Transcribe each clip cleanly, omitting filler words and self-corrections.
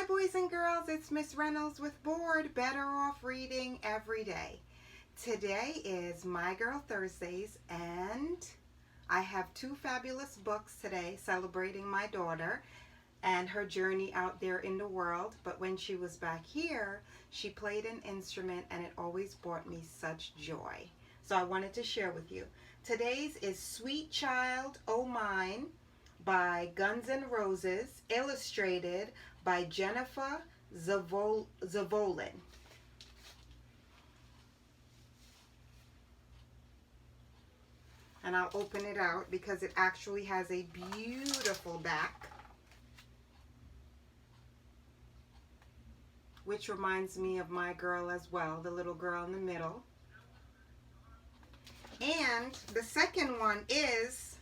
boys and girls, it's Miss Reynolds with B.O.R.E.D, Better Off Reading Every Day. Today is My Girl Thursdays, and I have two fabulous books today celebrating my daughter and her journey out there in the world. But when she was back here, she played an instrument and it always brought me such joy. So I wanted to share with you. Today's is Sweet Child, Oh Mine by Guns N' Roses, illustrated by Jennifer Zavolin. And I'll open it out because it actually has a beautiful back, which reminds me of my girl as well, the little girl in the middle. And the second one is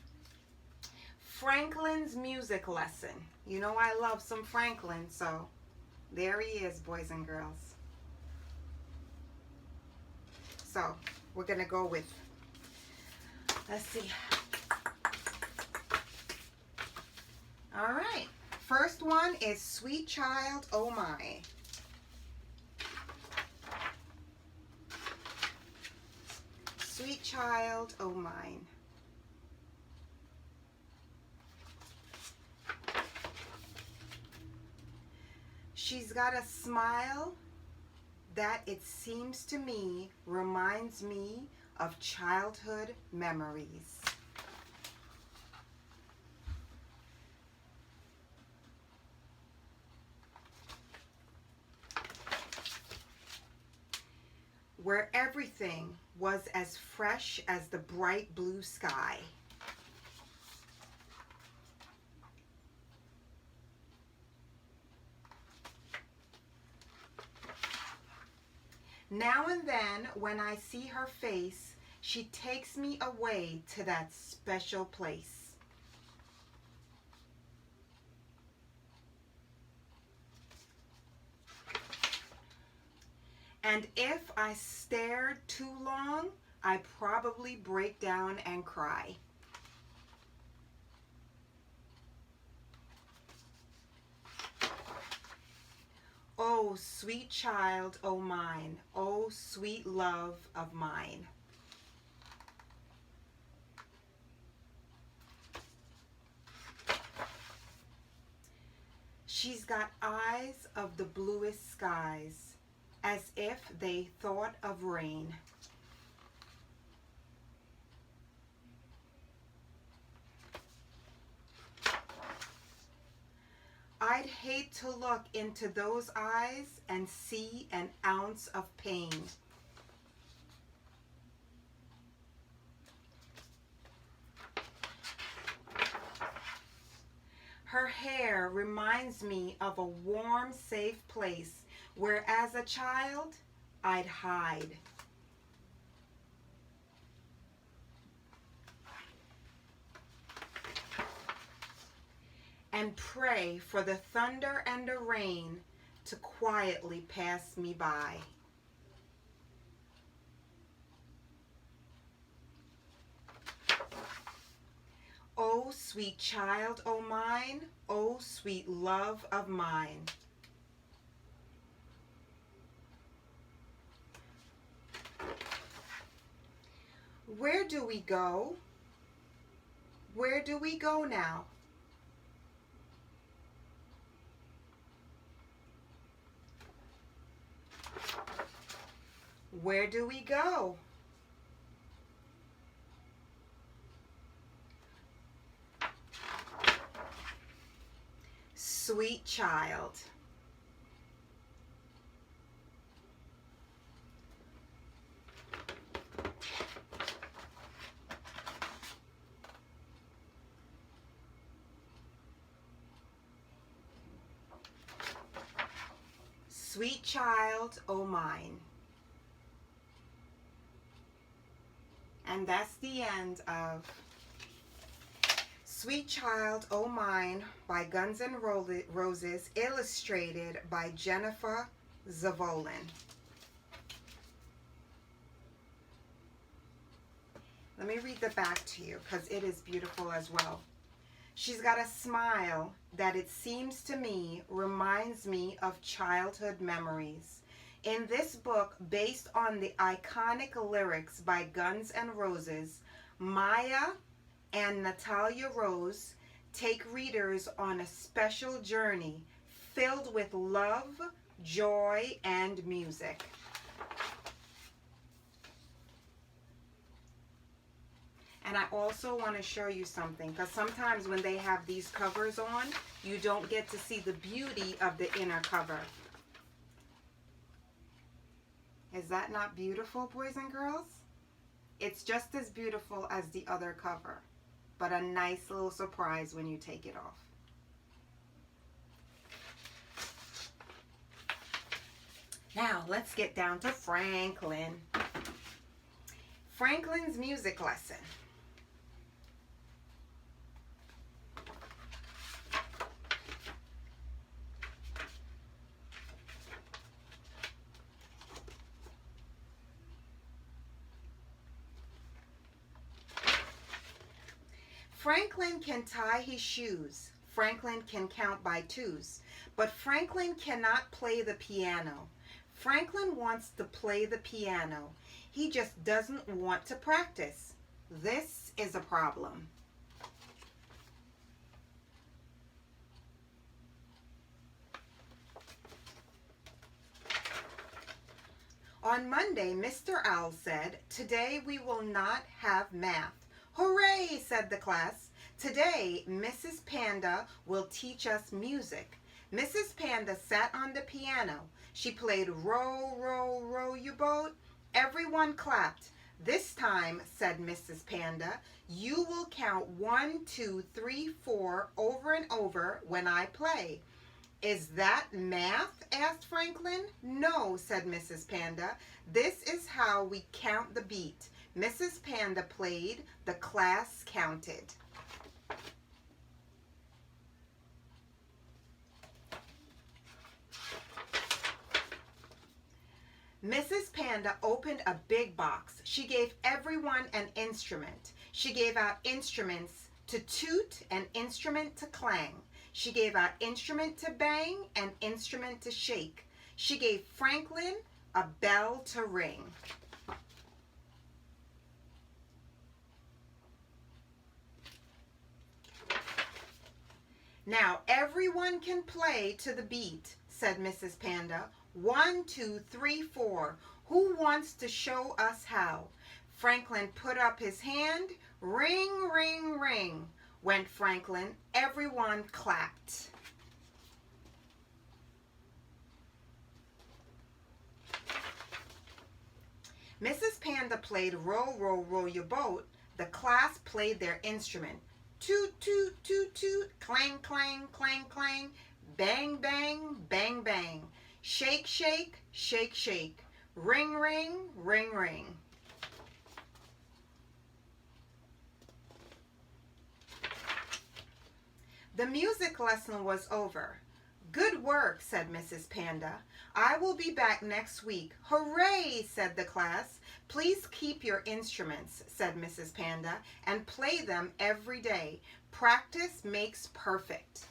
Franklin's Music Lesson. You know I love some Franklin, so there he is, boys and girls. So we're gonna go with, let's see. All right, first one is Sweet Child, Oh My. Sweet Child, Oh Mine. She's got a smile that, it seems to me, reminds me of childhood memories. Where everything was as fresh as the bright blue sky. Now and then, when I see her face, she takes me away to that special place. And if I stared too long, I probably break down and cry. Oh, sweet child, oh mine, oh, sweet love of mine. She's got eyes of the bluest skies, as if they thought of rain. I'd hate to look into those eyes and see an ounce of pain. Her hair reminds me of a warm, safe place where as a child I'd hide. And pray for the thunder and the rain to quietly pass me by. Oh, sweet child, oh mine, oh, sweet love of mine. Where do we go? Where do we go now? Where do we go? Sweet child. Sweet child, oh mine. And that's the end of Sweet Child, Oh Mine by Guns N' Roses, illustrated by Jennifer Zavolin. Let me read the back to you because it is beautiful as well. She's got a smile that it seems to me reminds me of childhood memories. In this book, based on the iconic lyrics by Guns N' Roses, Maya and Natalia Rose take readers on a special journey filled with love, joy, and music. And I also want to show you something, because sometimes when they have these covers on, you don't get to see the beauty of the inner cover. Is that not beautiful, boys and girls? It's just as beautiful as the other cover, but a nice little surprise when you take it off. Now, let's get down to Franklin. Franklin's music lesson. Franklin can tie his shoes. Franklin can count by twos. But Franklin cannot play the piano. Franklin wants to play the piano. He just doesn't want to practice. This is a problem. On Monday, Mr. Owl said, "Today we will not have math." "Hooray," said the class. "Today, Mrs. Panda will teach us music." Mrs. Panda sat on the piano. She played "Row, row, row your boat." Everyone clapped. "This time," said Mrs. Panda, "you will count 1, 2, 3, 4 over and over when I play." "Is that math?" asked Franklin. "No," said Mrs. Panda. "This is how we count the beat." Mrs. Panda played, the class counted. Mrs. Panda opened a big box. She gave everyone an instrument. She gave out instruments to toot and instrument to clang. She gave out instrument to bang and instrument to shake. She gave Franklin a bell to ring. "Now everyone can play to the beat," said Mrs. Panda. 1, 2, 3, 4. Who wants to show us how?" Franklin put up his hand. Ring, ring, ring, went Franklin. Everyone clapped. Mrs. Panda played "Row, row, row your boat." The class played their instrument. Toot, toot, toot, toot, clang, clang, clang, clang, bang, bang, bang, bang, shake, shake, shake, shake, ring, ring, ring, ring. The music lesson was over. "Good work," said Mrs. Panda. "I will be back next week." "Hooray," said the class. "Please keep your instruments," said Mrs. Panda, "and play them every day. Practice makes perfect."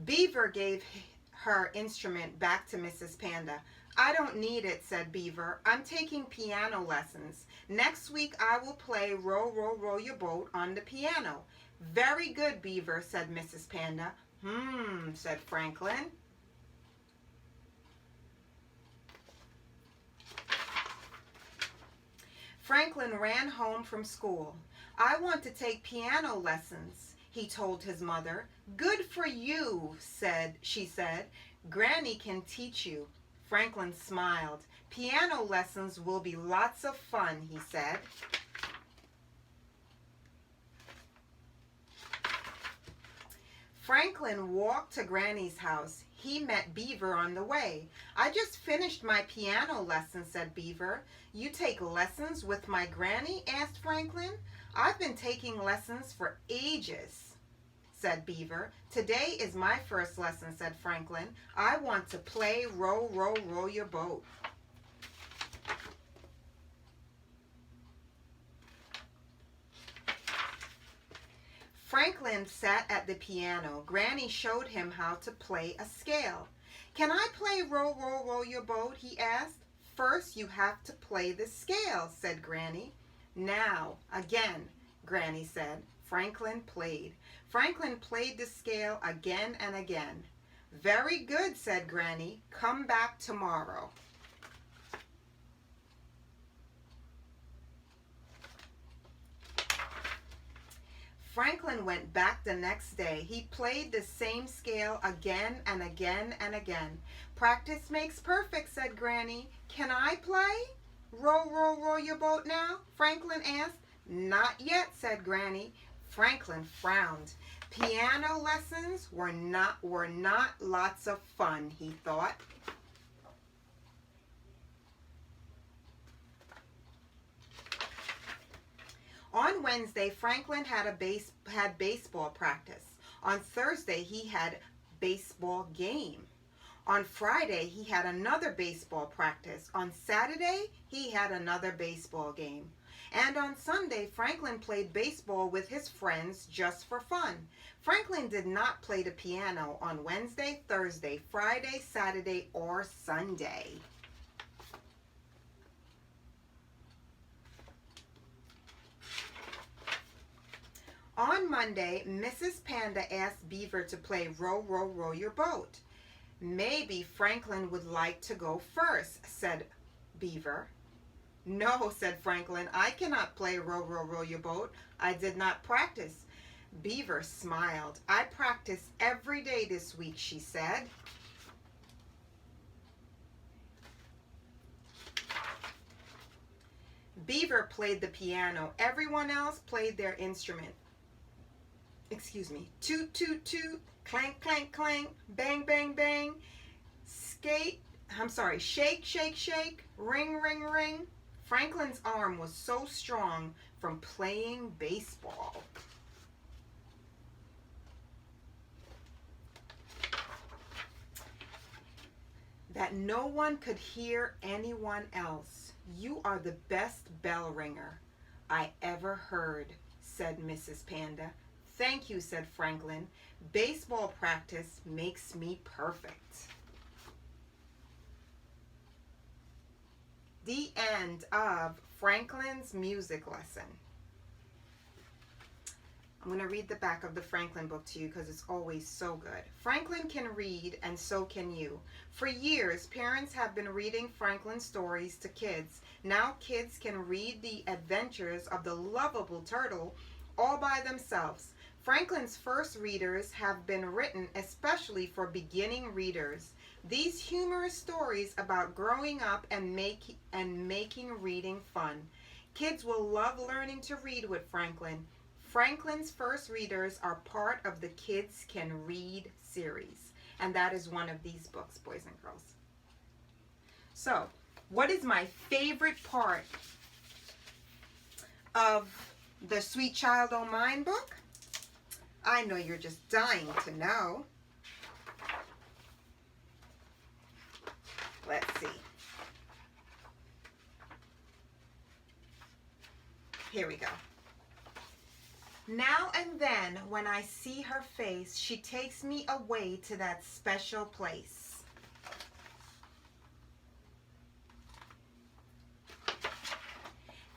Beaver gave her instrument back to Mrs. Panda. "I don't need it," said Beaver. "I'm taking piano lessons. Next week I will play 'Row, row, row your boat' on the piano." "Very good, Beaver," said Mrs. Panda. Said Franklin. Franklin ran home from school. "I want to take piano lessons," he told his mother. "Good for you," she said. "Granny can teach you." Franklin smiled. "Piano lessons will be lots of fun," he said. Franklin walked to Granny's house. He met Beaver on the way. "I just finished my piano lesson," said Beaver. "You take lessons with my granny?" asked Franklin. "I've been taking lessons for ages," said Beaver. "Today is my first lesson," said Franklin. "I want to play 'Row, row, row your boat.'" Franklin sat at the piano. Granny showed him how to play a scale. Can I play row, row, row your boat? He asked. First, you have to play the scale, said Granny. Now, again, Granny said. Franklin played. Franklin played the scale again and again. Very good, said Granny. Come back tomorrow. Franklin went back the next day. He played the same scale again and again and again. Practice makes perfect, said Granny. Can I play? Row, row, row your boat now? Franklin asked. Not yet, said Granny. Franklin frowned. Piano lessons were not lots of fun, he thought. On Wednesday, Franklin had baseball practice. On Thursday, he had baseball game. On Friday, he had another baseball practice. On Saturday, he had another baseball game. And on Sunday, Franklin played baseball with his friends just for fun. Franklin did not play the piano on Wednesday, Thursday, Friday, Saturday, or Sunday. On Monday, Mrs. Panda asked Beaver to play Row, Row, Row Your Boat. Maybe Franklin would like to go first, said Beaver. No, said Franklin, I cannot play Row, Row, Row Your Boat. I did not practice. Beaver smiled. I practice every day this week, she said. Beaver played the piano. Everyone else played their instrument. Toot, toot, toot, clank, clank, clank, bang, bang, bang, shake, shake, shake, ring, ring, ring. Franklin's arm was so strong from playing baseball. That no one could hear anyone else. You are the best bell ringer I ever heard, said Mrs. Panda. Thank you, said Franklin. Baseball practice makes me perfect. The end of Franklin's music lesson. I'm going to read the back of the Franklin book to you because it's always so good. Franklin can read, and so can you. For years, parents have been reading Franklin stories to kids. Now kids can read the adventures of the lovable turtle all by themselves. Franklin's first readers have been written especially for beginning readers. These humorous stories about growing up and making reading fun. Kids will love learning to read with Franklin. Franklin's first readers are part of the Kids Can Read series. And that is one of these books, boys and girls. So, what is my favorite part of the Sweet Child O' Mine book? I know you're just dying to know. Let's see. Here we go. Now and then, when I see her face, she takes me away to that special place.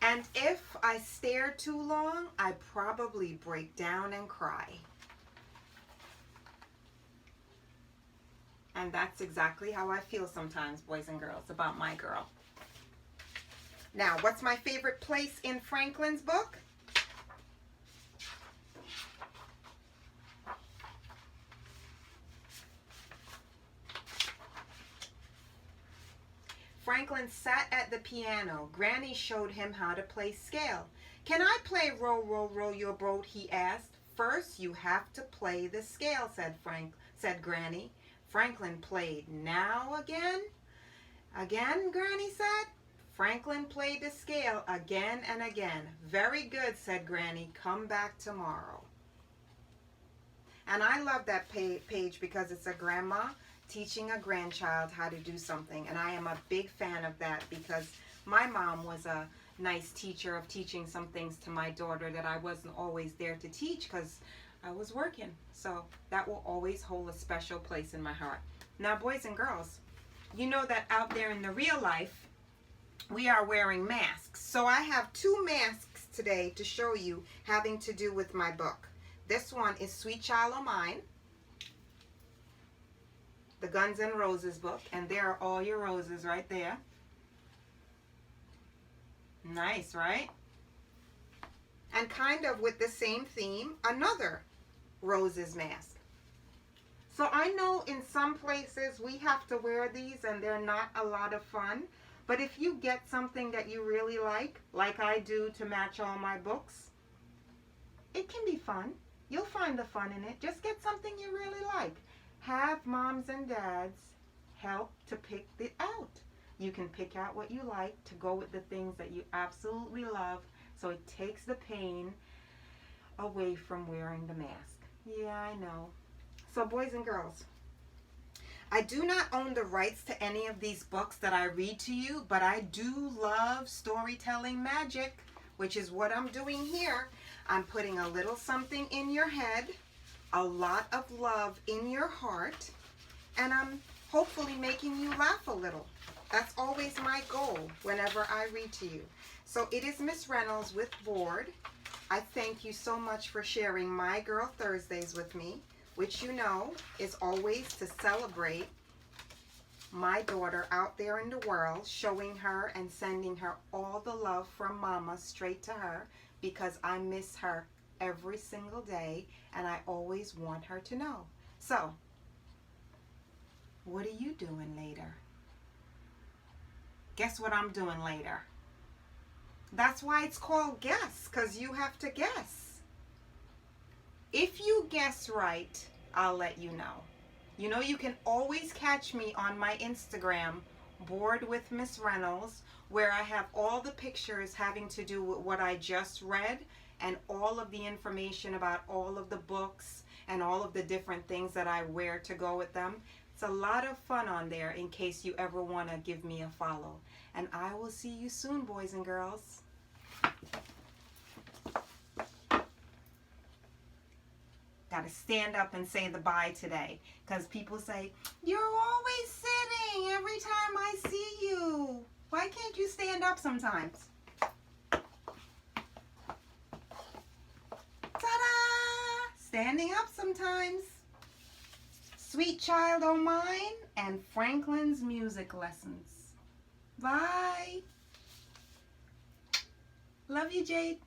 And if I stare too long, I probably break down and cry. And that's exactly how I feel sometimes, boys and girls, about my girl. Now, what's my favorite place in Franklin's book? Franklin sat at the piano. Granny showed him how to play scale. Can I play Row, Row, Row Your Boat? He asked. First, you have to play the scale, said Granny. Franklin played. Now again? Again, Granny said. Franklin played the scale again and again. Very good, said Granny. Come back tomorrow. And I love that page because it's a grandma teaching a grandchild how to do something. And I am a big fan of that because my mom was a nice teacher of teaching some things to my daughter that I wasn't always there to teach because I was working. So that will always hold a special place in my heart. Now, boys and girls, you know that out there in the real life, we are wearing masks. So I have two masks today to show you having to do with my book. This one is Sweet Child O' Mine, the Guns N' Roses book, and there are all your roses right there. Nice, right? And kind of with the same theme, another roses mask. So I know in some places we have to wear these and they're not a lot of fun. But if you get something that you really like I do to match all my books, it can be fun. You'll find the fun in it. Just get something you really like. Have moms and dads help to pick it out. You can pick out what you like to go with the things that you absolutely love, so it takes the pain away from wearing the mask. Yeah, I know. So boys and girls, I do not own the rights to any of these books that I read to you, but I do love storytelling magic, which is what I'm doing here. I'm putting a little something in your head, a lot of love in your heart, and I'm hopefully making you laugh a little. That's always my goal whenever I read to you. So it is Miss Reynolds with B.O.R.E.D. I thank you so much for sharing My Girl Thursdays with me, which you know is always to celebrate my daughter out there in the world, showing her and sending her all the love from Mama straight to her, because I miss her every single day and I always want her to know. So, what are you doing later? Guess what I'm doing later? That's why it's called Guess, because you have to guess. If you guess right, I'll let you know. You know, you can always catch me on my Instagram, Bored with Miss Reynolds, where I have all the pictures having to do with what I just read and all of the information about all of the books and all of the different things that I wear to go with them. It's a lot of fun on there in case you ever want to give me a follow. And I will see you soon, boys and girls. Got to stand up and say the bye today, because people say, you're always sitting every time I see you. Why can't you stand up sometimes? Ta-da! Standing up sometimes. Sweet Child O' Mine and Franklin's Music Lessons. Bye. Love you, Jade.